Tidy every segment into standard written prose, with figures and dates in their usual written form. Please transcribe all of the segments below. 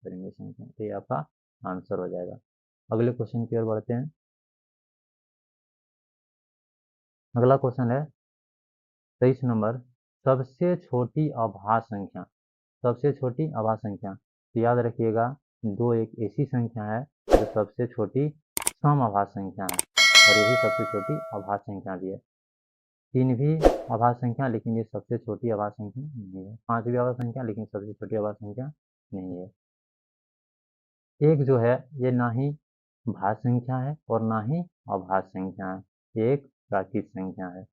परिमेय संख्या। तो ये आपका आंसर हो जाएगा। अगले क्वेश्चन की ओर बढ़ते हैं। अगला क्वेश्चन है 23 नंबर, सबसे छोटी अभाज्य संख्या। सबसे छोटी अभाज्य संख्या, तो याद रखिएगा, दो एक ऐसी संख्या है जो सबसे छोटी सम अभाज्य संख्या है, और यही सबसे छोटी अभाज्य संख्या भी है। तीन भी अभाज्य संख्या, लेकिन ये सबसे छोटी अभाज्य संख्या नहीं है। पांच भी अभाज्य संख्या, लेकिन सबसे छोटी अभाज्य संख्या नहीं है। एक जो है ये ना ही भाज्य संख्या है और ना ही अभाज्य संख्या है, ये एक प्राकृत संख्या है।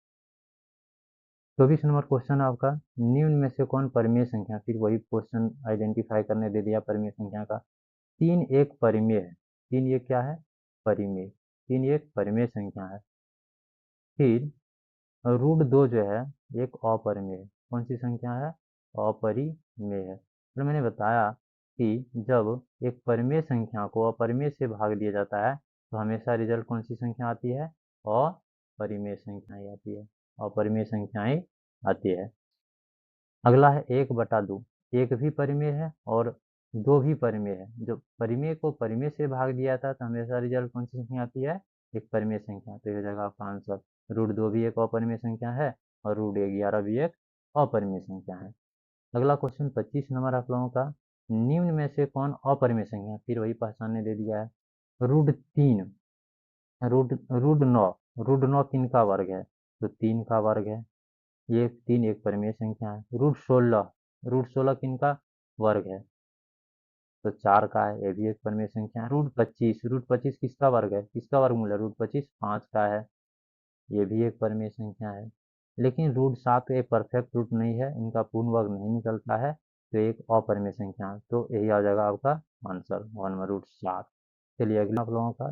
24 नंबर क्वेश्चन है आपका, निम्न में से कौन परिमेय संख्या। फिर वही क्वेश्चन आइडेंटिफाई करने दे दिया परिमेय संख्या का। तीन एक परिमेय है। तीन एक क्या है? परिमेय। तीन एक परिमेय संख्या है। फिर √2 जो है एक अपरिमेय है। कौन सी संख्या है? अपरिमेय है। तो मैंने बताया कि जब एक परिमेय संख्या को अपरिमेय से भाग दिया जाता है तो हमेशा रिजल्ट कौन सी संख्या आती है? अपरिमेय संख्या ही आती है। अपरिमेय संख्याएं आती है। अगला है 1/2। एक भी परिमेय है और दो भी परिमेय है। जो परिमेय को परिमेय से भाग दिया था तो हमेशा रिजल्ट कौन सी संख्या आती है? एक परिमेय संख्या। तो ये हो जाएगा आपका आंसर। √2 भी एक अपरिमेय संख्या है और √11 भी एक अपरिमेय संख्या है। अगला क्वेश्चन 25 नंबर आप लोगों का, निम्न में से कौन अपरिमेय संख्या। फिर वही पहचानने दे दिया है। √3, √9। √9 किनका वर्ग है? तो 3 का वर्ग है। ये 3 एक परिमेय संख्या है। √16, √16 किनका वर्ग है? तो 4 का है, ये भी एक परिमेय संख्या है। √25, √25 किसका वर्ग है? किसका वर्गमूल है? √25 5 का है, ये भी एक परिमेय संख्या है। लेकिन √7 एक परफेक्ट रूट नहीं है, इनका पूर्ण वर्ग नहीं निकलता है, तो एक अपरिमेय संख्या है। तो यही आ जाएगा आपका आंसर 1/7। चलिए अगला आप लोगों का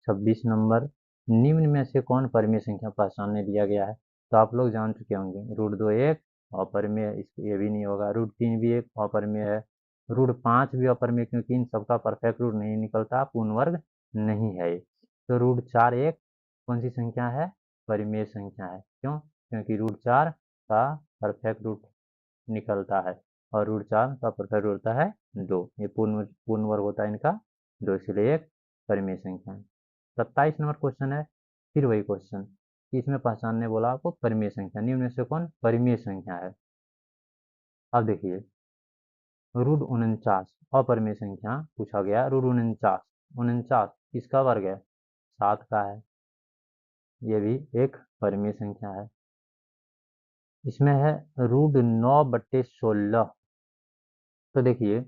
26 नंबर, निम्न में से कौन परिमेय संख्या पहचानने दिया गया है। तो आप लोग जान चुके होंगे, √2 एक अपरिमेय, ये भी नहीं होगा। √3 भी एक अपरिमेय है। √5 भी अपरिमेय, क्योंकि इन सबका परफेक्ट रूट नहीं निकलता, पूर्ण वर्ग नहीं है ये। तो √4 एक कौन सी संख्या है? परिमेय संख्या है। क्यों? क्योंकि √4 का परफेक्ट रूट निकलता है और √4 का परफेक्ट रूट होता है 2। ये पूर्ण वर्ग होता है इनका 2, इसलिए एक परिमेय संख्या है। 27 नंबर क्वेश्चन है, फिर वही क्वेश्चन कि इसमें पहचानने बोला आपको परिमेय संख्या। निम्न में से कौन परिमेय संख्या है? अब देखिए, √49 अपरिमेय संख्या पूछा गया। √49, 49 किसका वर्ग है? 7 का है, ये भी एक परिमेय संख्या है। इसमें है √9/16। तो देखिए,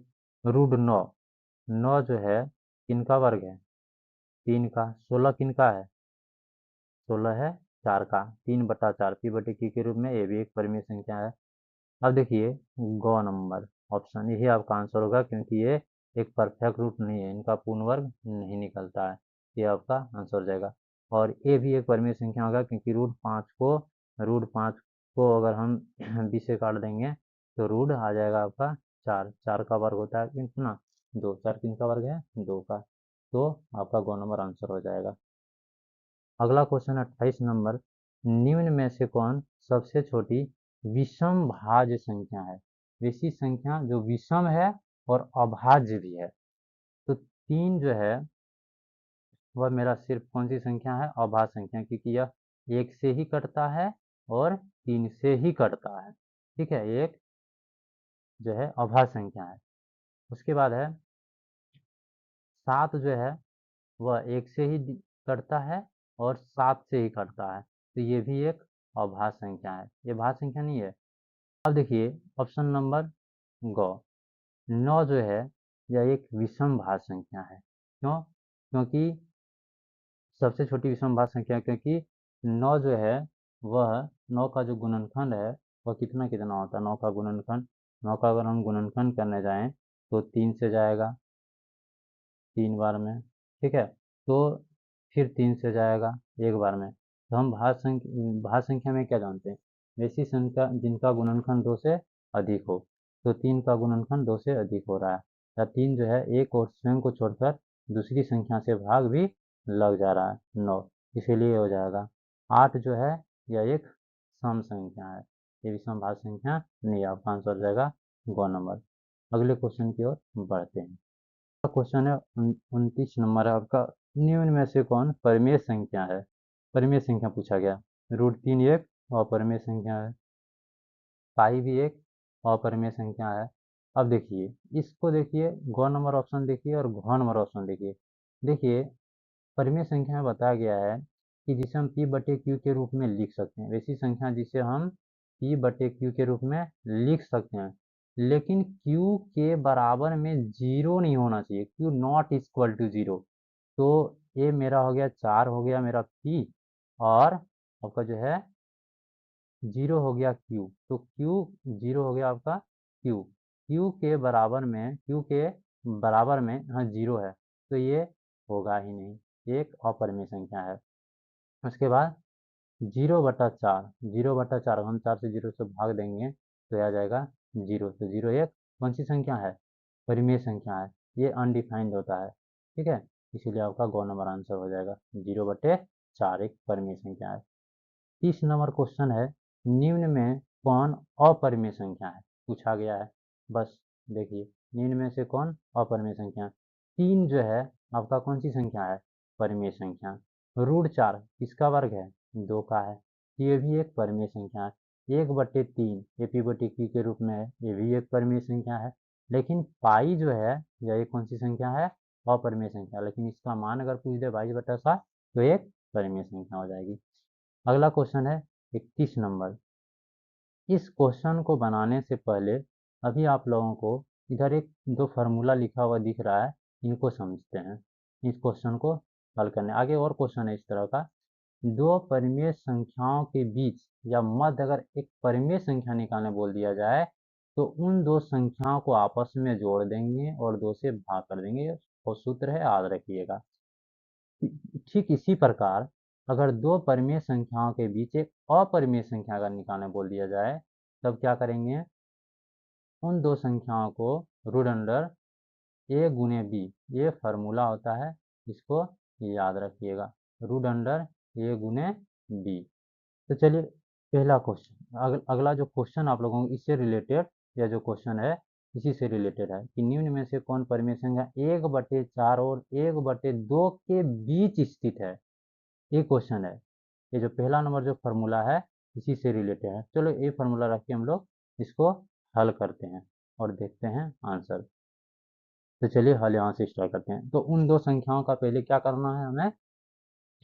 √9, 9 जो है किनका वर्ग है? 3 का। 16 किनका है? 16 है 4 का। 3/4 p/q के रूप में, ये भी एक परिमेय संख्या है। अब देखिए, ग नंबर ऑप्शन यही आपका आंसर होगा, क्योंकि ये एक परफेक्ट रूट नहीं है, इनका पूर्ण वर्ग नहीं निकलता है, ये आपका आंसर हो जाएगा। और ये भी एक परिमेय संख्या होगा, क्योंकि √5 को अगर हम 20 से काट देंगे तो रूट आ जाएगा आपका 4। 4 का वर्ग होता है कितना? 2। 4 किनका वर्ग है? 2 का। तो आपका ग नंबर आंसर हो जाएगा। अगला क्वेश्चन 28 नंबर, निम्न में से कौन सबसे छोटी विषम भाज्य संख्या है। वैसी संख्या जो विषम है और अभाज्य भी है। तो 3 जो है वह मेरा सिर्फ कौन सी संख्या है? अभाज्य संख्या, क्योंकि यह 1 से ही कटता है और 3 से ही कटता है। ठीक है, एक जो है अभाज्य संख्या है। उसके बाद है 7 जो है वह 1 से ही कटता है और 7 से ही कटता है, तो ये भी एक अभाज्य संख्या है, ये भाज्य संख्या नहीं है। अब देखिए ऑप्शन नंबर ग, 9 जो है यह एक विषम भाज्य संख्या है। क्यों? क्योंकि सबसे छोटी विषम भाज्य संख्या, क्योंकि 9 जो है वह 9 का जो गुणनखंड है वह कितना कितना होता है? 9 का गुणनखंड, 9 का अगर हम गुणनखंड करने जाएं तो 3 से जाएगा 3 बार में। ठीक है, तो फिर 3 से जाएगा 1 बार में। तो हम भाज्य संख्या में क्या जानते हैं? वैसी संख्या जिनका गुणनखंड 2 से अधिक हो। तो 3 का गुणनखंड 2 से अधिक हो रहा है, या 3 जो है एक और स्वयं को छोड़कर दूसरी संख्या से भाग भी लग जा रहा है 9, इसीलिए हो जाएगा। 8 जो है यह एक सम संख्या है, ये विषम भाज्य संख्या नहीं। आपका आंसर हो जाएगा ग नंबर। अगले क्वेश्चन की ओर बढ़ते हैं। क्वेश्चन है 29 नंबर है आपका। निम्न में से कौन परिमेय संख्या है? परिमेय संख्या पूछा गया। √3 एक अपरिमेय संख्या है, पाई भी एक अपरिमेय संख्या है। अब देखिए, इसको देखिए, गौ नंबर ऑप्शन देखिए और घ नंबर ऑप्शन देखिए। देखिए, परिमेय संख्या में बताया गया है कि जिसे हम पी बटे क्यू के रूप में लिख सकते हैं, वैसी संख्या जिसे हम पी बटे क्यू के रूप में लिख सकते हैं, लेकिन क्यू के बराबर में जीरो नहीं होना चाहिए, Q not equal to zero. तो ये मेरा हो गया 4 हो गया मेरा पी, और आपका जो है जीरो हो गया क्यू, तो क्यू जीरो हो गया आपका क्यू। क्यू के बराबर में हाँ जीरो है, तो ये होगा ही नहीं, एक अपरिमेय संख्या है। उसके बाद 0/4, 0/4 हम 4 से 0 से भाग देंगे तो आ जाएगा जीरो। तो जीरो एक कौन सी संख्या है? परिमेय संख्या है, ये अनडिफाइंड होता है, ठीक है। इसीलिए आपका गौ नंबर आंसर हो जाएगा 0/4 एक परिमेय संख्या है। 30 नंबर क्वेश्चन है, निम्न में कौन अपरिमेय संख्या है? पूछा गया है। बस देखिए, निम्न में से कौन अपरिमेय संख्या? 3 जो है आपका कौन सी संख्या है? परिमेय संख्या। √4 किसका वर्ग है? 2 का है, ये भी एक परिमेय संख्या है। 1/3 ये पी बटे क्यू के रूप में है, ये भी एक परिमेय संख्या है। लेकिन पाई जो है यह कौन सी संख्या है? अपरिमेय संख्या। लेकिन इसका मान अगर पूछ दे 22/7 तो एक परिमेय संख्या हो जाएगी। अगला क्वेश्चन है 31 नंबर। इस क्वेश्चन को बनाने से पहले अभी आप लोगों को इधर एक दो फार्मूला लिखा हुआ दिख रहा है, इनको समझते हैं। इस क्वेश्चन को हल करने आगे और क्वेश्चन है इस तरह का। दो परिमेय संख्याओं के बीच या मध्य अगर एक परिमेय संख्या निकालने बोल दिया जाए तो उन दो संख्याओं को आपस में जोड़ देंगे और 2 से भाग कर देंगे, और सूत्र है, याद रखिएगा। ठीक इसी प्रकार अगर दो परिमेय संख्याओं के बीच एक अपरिमेय संख्या अगर निकालने बोल दिया जाए तब क्या करेंगे? उन दो संख्याओं को रूट अंडर ए गुने बी, ये फार्मूला होता है, इसको याद रखिएगा, रूट अंडर ए गुने बी। तो चलिए पहला क्वेश्चन, अगला जो क्वेश्चन आप लोगों को इससे रिलेटेड, या जो क्वेश्चन है इसी से रिलेटेड है कि निम्न में से कौन परिमेय संख्या 1/4 और 1/2 के बीच स्थित है? ये क्वेश्चन है। ये जो पहला नंबर जो फार्मूला है इसी से रिलेटेड है। चलो ये फार्मूला रख के हम लोग इसको हल करते हैं और देखते हैं आंसर। तो चलिए हल यहाँ से स्टार्ट करते हैं। तो उन दो संख्याओं का पहले क्या करना है? हमें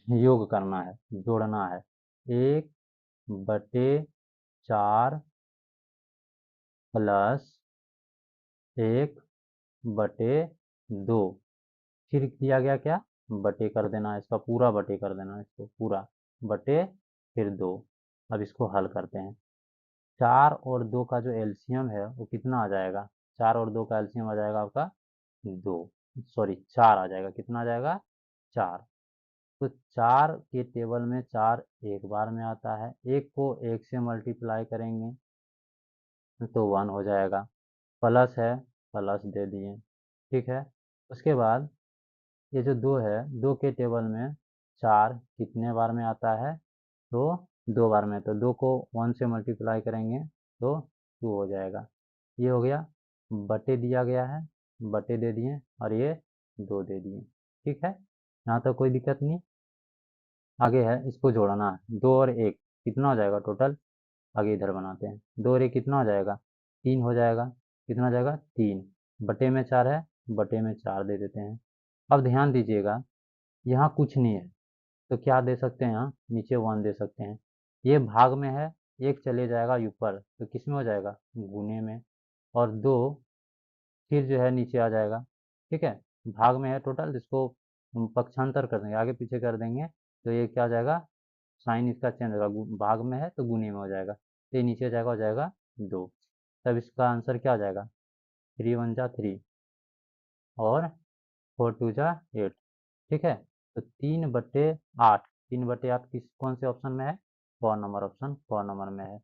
योग करना है, जोड़ना है। 1/4 प्लस 1/2, फिर किया गया क्या? बटे कर देना है, इसका पूरा बटे कर देना है, इसको पूरा बटे फिर 2। अब इसको हल करते हैं। 4 और 2 का जो एलसीएम है वो कितना आ जाएगा? 4 और 2 का एलसीएम आ जाएगा आपका 2, सॉरी 4 आ जाएगा। कितना आ जाएगा? 4। तो 4 के टेबल में 4 एक बार में आता है, एक को 1 से मल्टीप्लाई करेंगे तो 1 हो जाएगा, प्लस है, प्लस दे दिए, ठीक है। उसके बाद ये जो 2 है, 2 के टेबल में 4 कितने बार में आता है? तो 2 बार में, तो 2 को 1 से मल्टीप्लाई करेंगे तो 2 हो जाएगा। ये हो गया, बटे दिया गया है, बटे दे दिए, और ये 2 दे दिए, ठीक है। यहाँ तक कोई दिक्कत नहीं। आगे है, इसको जोड़ना है, 2 और 1 कितना हो जाएगा टोटल? आगे इधर बनाते हैं, 2 और 1 कितना हो जाएगा? 3 हो जाएगा। कितना हो जाएगा? 3। बटे में 4 है, बटे में 4 दे देते हैं। अब ध्यान दीजिएगा, यहाँ कुछ नहीं है तो क्या दे सकते हैं? यहाँ नीचे 1 दे सकते हैं। ये भाग में है, एक चले जाएगा ऊपर तो किस में हो जाएगा? गुने में। और 2 फिर जो है नीचे आ जाएगा, ठीक है। भाग में है टोटल, जिसको हम पक्षांतर कर देंगे, आगे पीछे कर देंगे तो ये क्या हो जाएगा? साइन इसका चेंज होगा, भाग में है तो गुने में हो जाएगा, तो ये नीचे जाएगा, हो जाएगा 2। तब इसका आंसर क्या हो जाएगा? 3 × 1 = 3 और 4 × 2 = 8, ठीक है। तो 3/8, 3/8 किस कौन से ऑप्शन में है? 4 नंबर ऑप्शन, 4 नंबर में है।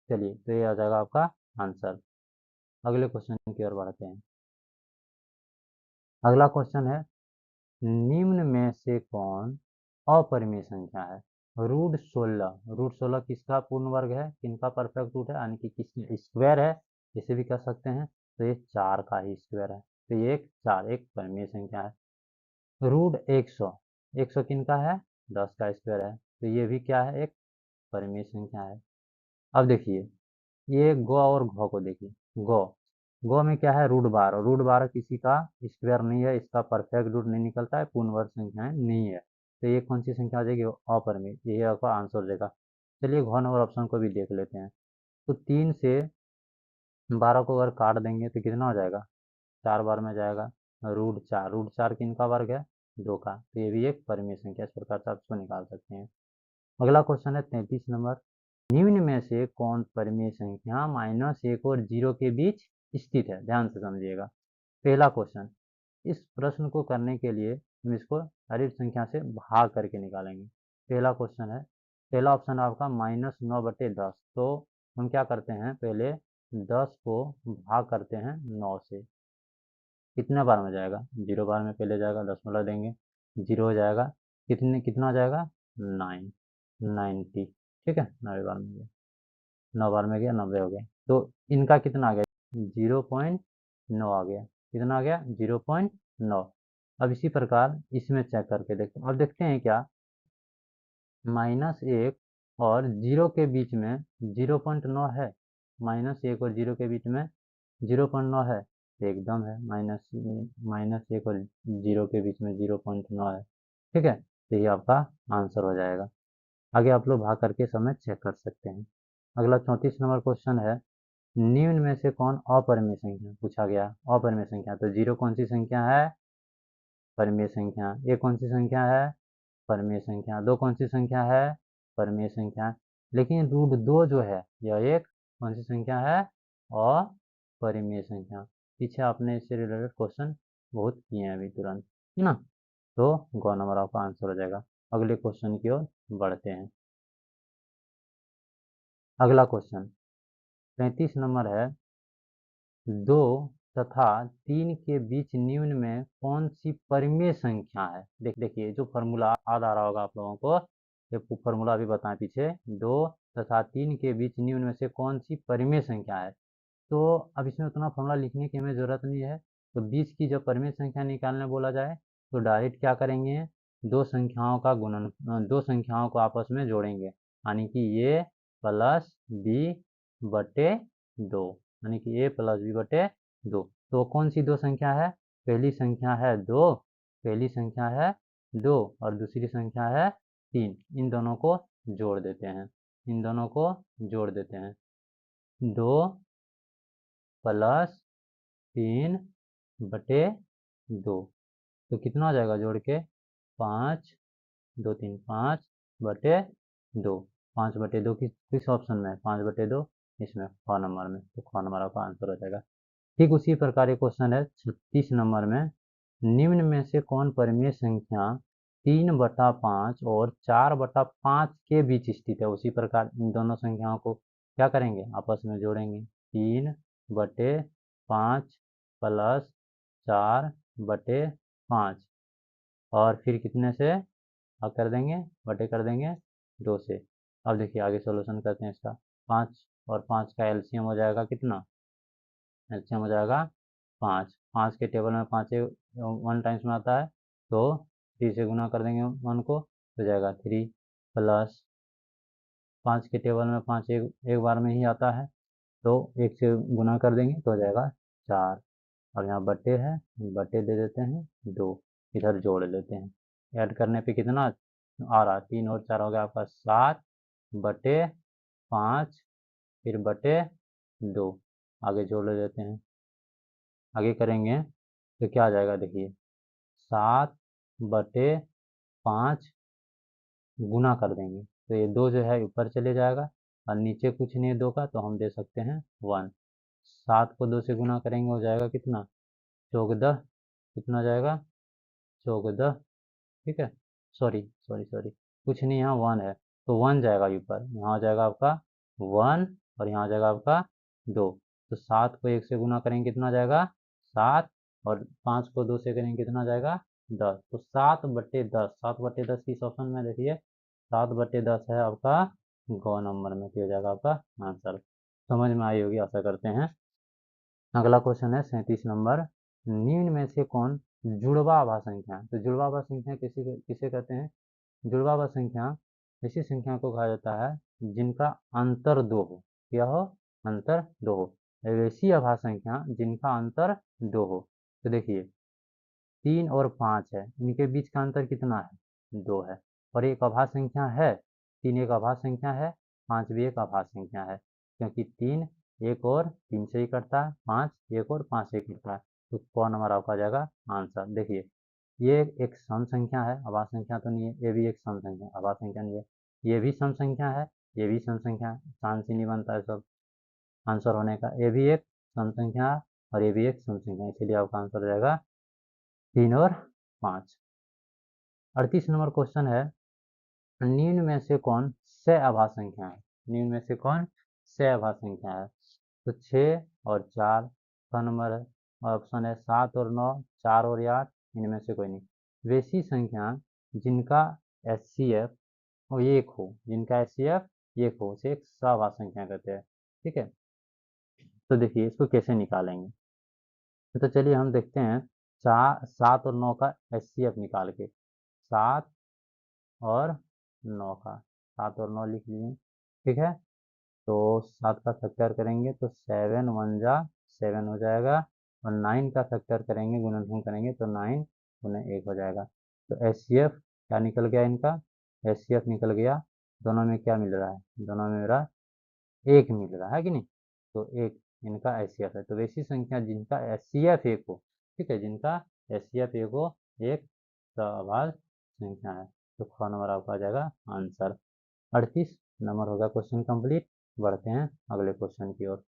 चलिए तो ये आ जाएगा आपका आंसर। अगले क्वेश्चन की ओर बढ़ते हैं। अगला क्वेश्चन है, निम्न में से कौन अपरिमेय संख्या है? √16 किसका पूर्ण वर्ग है? किनका परफेक्ट रूट है, यानी कि किस स्क्वायर है, इसे भी कह सकते हैं। तो ये 4 का ही स्क्वायर है, तो ये एक 4 एक परिमेय संख्या है। रूट 100, 100 किन का है? 10 का स्क्वायर है, तो ये भी क्या है? एक परिमेय संख्या है। अब देखिए ये गौ और घौ को देखिए। गौ गौ में क्या है? रूट 12, रूट 12 किसी का स्क्वायर नहीं है, इसका परफेक्ट रूट नहीं निकलता है, पूर्ण वर्ग संख्याएं नहीं है, तो ये कौन सी संख्या हो जाएगी? अपरिमेय, यही आपका आंसर हो जाएगा। चलिए घौ नंबर ऑप्शन को भी देख लेते हैं। तो 3 से 12 को अगर काट देंगे तो कितना हो जाएगा? 4 बार में जाएगा। रूट 4, रूट 4 किन का वर्ग है? 2 का, तो ये भी एक परिमेय संख्या, इस प्रकार से आप इसको निकाल सकते हैं। अगला क्वेश्चन है 33 नंबर। निम्न में से कौन परिमेय संख्या -1 और 0 के बीच स्थित है? ध्यान से समझिएगा। पहला क्वेश्चन, इस प्रश्न को करने के लिए हम इसको हरित संख्या से भाग करके निकालेंगे। पहला क्वेश्चन है, पहला ऑप्शन आपका -9/10, तो हम क्या करते हैं? पहले 10 को भाग करते हैं 9 से, कितने बार में जाएगा? 0 बार में पहले जाएगा, 10 में लग देंगे, 0 हो जाएगा, कितना हो जाएगा? 90, ठीक है, 90 बार में गया, 9 बार में गया, 90 हो गया, तो इनका कितना आ गया? 0.9 आ गया, कितना आ गया? 0.9। अब इसी प्रकार इसमें चेक करके देखते हैं। अब देखते हैं क्या, -1 और 0 के बीच में 0.9 है, -1 और 0 के बीच में 0.9 है, तो एकदम है, -1 और 0 के बीच में 0.9 है, ठीक है, तो ये आपका आंसर हो जाएगा। आगे आप लोग भाग करके समय चेक कर सकते हैं। अगला 34 नंबर क्वेश्चन है, निम्न में से कौन अपरिमेय संख्या पूछा गया? अपरिमेय संख्या, तो 0 कौन सी संख्या है? परिमेय संख्या। 1 कौन सी संख्या है? परिमेय संख्या। 2 कौन सी संख्या है? परिमेय संख्या। लेकिन रूट 2 जो है यह एक कौन सी संख्या है? अपरिमेय संख्या। पीछे आपने इससे रिलेटेड क्वेश्चन बहुत किए हैं अभी तुरंत, है ना, तो गौ नंबर आपका आंसर हो जाएगा। अगले क्वेश्चन की ओर बढ़ते हैं। अगला क्वेश्चन 35 नंबर है, 2 तथा 3 के बीच निम्न में कौन सी परिमेय संख्या है? देखिए जो फॉर्मूला याद आ रहा होगा आप लोगों को, ये फॉर्मूला भी बताएं पीछे। 2 तथा 3 के बीच निम्न में से कौन सी परिमेय संख्या है? तो अब इसमें उतना फॉर्मूला लिखने की हमें ज़रूरत नहीं है, तो बीच की जब परिमेय संख्या निकालने बोला जाए तो डायरेक्ट क्या करेंगे? दो संख्याओं का गुणन, दो संख्याओं को आपस में जोड़ेंगे, यानी कि ए प्लस बी बटे 2, यानी कि ए प्लस बी बटे 2। तो कौन सी दो संख्या है? पहली संख्या है 2, पहली संख्या है 2 और दूसरी संख्या है 3, इन दोनों को जोड़ देते हैं, इन दोनों को जोड़ देते हैं। 2 प्लस 3 बटे 2, तो कितना हो जाएगा जोड़ के? 5, 2 3 5 बटे 2, 5/2 किस ऑप्शन में है? 5/2 इसमें, ख नंबर में, तो ख नंबर आपका आंसर हो जाएगा। ठीक उसी प्रकार एक क्वेश्चन है 36 नंबर में, निम्न में से कौन परिमेय संख्या 3/5 और 4/5 के बीच स्थित है? उसी प्रकार इन दोनों संख्याओं को क्या करेंगे? आपस में जोड़ेंगे, 3/5 प्लस 4/5, और फिर कितने से अब कर देंगे? बटे कर देंगे 2 से। अब देखिए आगे सोल्यूशन करते हैं इसका। 5 और 5 का एलसीएम हो जाएगा कितना? एलसीएम हो जाएगा 5, 5 के टेबल में 5 1 टाइम्स में आता है, तो 3 से गुना कर देंगे 1 को, तो जाएगा 3 प्लस 5 के टेबल में 5 एक बार में ही आता है, तो 1 से गुना कर देंगे तो हो जाएगा 4, और यहाँ बटे है, बटे दे देते हैं 2, इधर जोड़ लेते हैं। ऐड करने पे कितना आ रहा? 3 और 4 हो गया आपका 7/5, फिर बटे 2, आगे जोड़ लेते हैं। आगे करेंगे तो क्या आ जाएगा? देखिए 7/5 गुना कर देंगे, तो ये 2 जो है ऊपर चले जाएगा, और नीचे कुछ नहीं है 2 का, तो हम दे सकते हैं 1। 7 को 2 से गुना करेंगे हो जाएगा कितना? 14, कितना हो जाएगा? 14, ठीक है, सॉरी सॉरी सॉरी, कुछ नहीं, यहाँ 1 है, तो 1 जाएगा ऊपर, यहाँ हो जाएगा आपका 1, और यहाँ हो जाएगा आपका 2, तो 7 को 1 से गुना करेंगे कितना हो जाएगा? 7, और 5 को 2 से करेंगे कितना हो जाएगा? 10, तो 7/10, 7/10 किस ऑप्शन में? देखिए 7/10 है आपका गौ नंबर में, हो जाएगा आपका आंसर। समझ में आई होगी आशा करते हैं। अगला क्वेश्चन है 37 नंबर, निम्न में से कौन जुड़वा आभास संख्या है? तो जुड़वा आभास संख्या किसे किसे कहते हैं? जुड़वा आभास संख्या ऐसी संख्या को कहा जाता है जिनका अंतर 2 हो। क्या हो? अंतर 2 हो। वैसी आभास संख्या जिनका अंतर 2 हो। तो देखिए 3 और 5 है, इनके बीच का अंतर कितना है? 2 है। और एक आभास संख्या है, 3 एक आभास संख्या है, 5 भी एक आभास संख्या है, क्योंकि 3 1 और 3 से ही कटता है, 5 1 और 5 से ही कटता है। तो कौन नंबर आपका आ जाएगा आंसर? देखिए ये एक सम संख्या है, आभास संख्या तो नहीं है, ये भी एक सम संख्या आभास संख्या नहीं है, ये भी सम संख्या है, ये भी सम संख्या है, चांस ही नहीं बनता है सब आंसर होने का। ये भी एक सम संख्या है और ये भी एक सम संख्या है, इसलिए आपका आंसर हो जाएगा 3 और 5। 38 नंबर क्वेश्चन है, निम्न में से कौन सह आभास संख्या है? निम्न में से कौन सह आभास संख्या है? तो 6 और 4 का नंबर है, और ऑप्शन है 7 और 9, 4 और 8, इनमें से कोई नहीं। वैसी संख्या जिनका एच सी एफ एक हो, जिनका एच सी एफ एक हो, उसे एक सह संख्या कहते हैं। ठीक है, तो देखिए इसको कैसे निकालेंगे। तो चलिए हम देखते हैं 7 और 9 का एच सी एफ निकाल के। 7 और 9 का, 7 और 9 लिख लिए। ठीक है, तो 7 का फैक्टर करेंगे तो 7 1 जा 7 हो जाएगा, और 9 का फैक्टर करेंगे, गुणनखंड करेंगे तो 9 गुने 1 हो जाएगा। तो एच सी एफ क्या निकल गया इनका? एच सी एफ निकल गया, दोनों में क्या मिल रहा है? दोनों में मेरा 1 मिल रहा है कि नहीं? तो 1 इनका एच सी एफ है। तो वैसी संख्या जिनका एच सी एफ 1 हो, ठीक है, जिनका एच सी एफ 1 हो, एक सहअभाज्य संख्या है। तो ख नंबर आपका आ जाएगा आंसर। 38 नंबर होगा क्वेश्चन कंप्लीट। बढ़ते हैं अगले क्वेश्चन की ओर।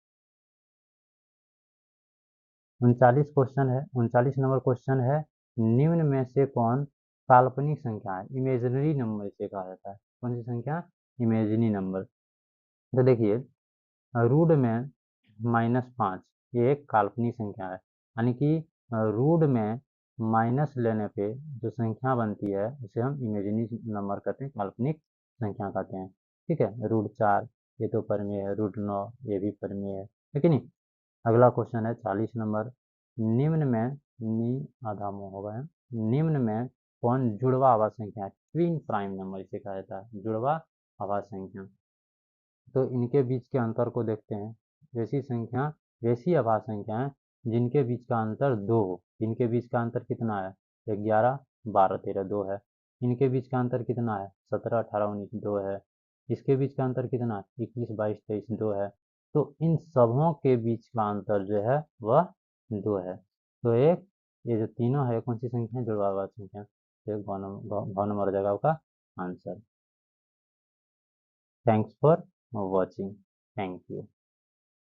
39 नंबर क्वेश्चन है, निम्न में से कौन काल्पनिक संख्या है? इमेजिनरी नंबर इसे कहा जाता है। कौन सी संख्या? Imaginary number. तो देखिए रूट में -5 ये एक काल्पनिक संख्या है, यानी कि रूट में माइनस लेने पे जो संख्या बनती है उसे हम इमेजिनरी नंबर कहते हैं, काल्पनिक संख्या कहते हैं। ठीक है, रूट 4 ये तो परिमेय है, रूट 9 ये भी परिमेय है कि नहीं? अगला क्वेश्चन है 40 नंबर, निम्न में आधा मुंह हो गया। निम्न में कौन जुड़वा आवाज संख्या है? ट्विन प्राइम नंबर इसे कहा जाता है, जुड़वा आवाज संख्या। तो इनके बीच के अंतर को देखते हैं। वैसी संख्या, वैसी आभास संख्याएं जिनके बीच का अंतर 2 हो। इनके बीच का अंतर कितना है? 11 12 13 2 है। इनके बीच का अंतर कितना है? 17 18 19 2 है। इसके बीच का अंतर कितना है? 21 22 23 2 है। तो इन सबों के बीच का अंतर जो है वह 2 है। तो एक ये जो तीनों है कौन सी संख्या है? जुड़वा आभास संख्या। तो एक भाव नंबर जगह का answer. Thanks for watching. Thank you.